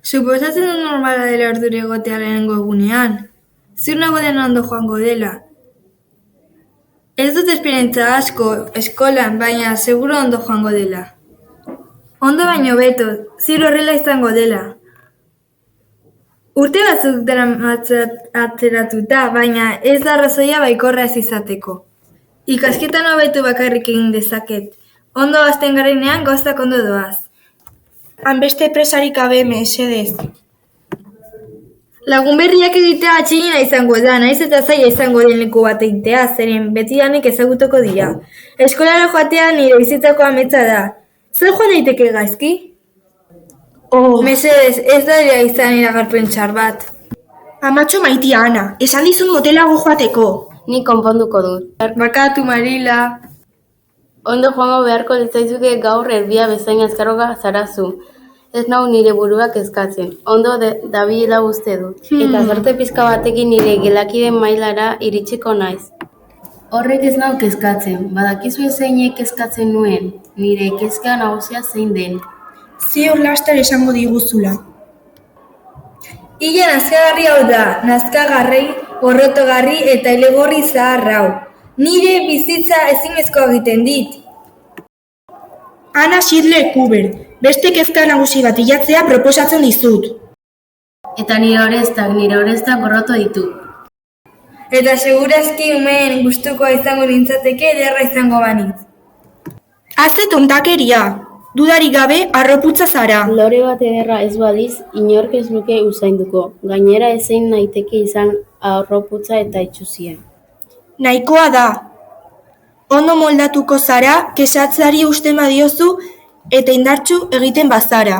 Suposatzen dut normala dela ordure egotea lehenengo egunean. Ziur nago dena ondo joango dela. Ez dut esperientzia asko eskolan, baina seguro ondo joango dela. Ondo baino beto, ziur horrela izango dela. Urte batzuk daramatzat atzeratuta, baina ez da arrazoia baikorra ez izateko. Ikasketan hobetu bakarrik egin dezaket. Ondo hasten garenean gauzak ondo doaz. Hanbeste presarik gabe, mesedez. Lagun berriak egitea atxilina izango da, naiz eta zaila izango den leku bat egitea, zeren betidanik ezagutuko dira. Eskolara joatea nire bizitzako ametsa da. Zer joan daiteke gaizki? Mesedez, ez da izan iragarpen txar bat. Amatxo maitia, Ana, esan dizun motelago joateko. Ni konponduko dut. Barkatu, Marila. Ondo joango beharko litzaizuke gaur erbia bezain azkarroka zarazu. Ez nau nire buruak eskatzen. Ondo dabilela uste dut. Eta zarte pizka batekin nire gelakiden mailara iritsiko naiz. Horrek ez nau kezkatzen. Badakizue zeinek kezkatzen nuen. Nire kezka nagusia zein den. Ziur laster esango diguzula. Ile nazkagarri hau da, nazkagarri, gorrotogarri eta ilegorri zahar hau. Nire bizitza ezinezkoa egiten dit. Ana Schindler Kuber, beste kezka nagusi bat ilatzea proposatzen dizut. Eta nire oreztak gorroto ditu. Eta segurazki umeen gustukoa izango nintzateke ederra izango banitz. Azte tontakeria, dudarik gabe arroputza zara. Lore bat ederra ez badiz, inork ez luke usainduko. Gainera ezein naiteke izan arroputza eta itxuzia. Nahikoa da. Ondo moldatuko zara, kexatzeari usten badiozu eta indartsu egiten bazara.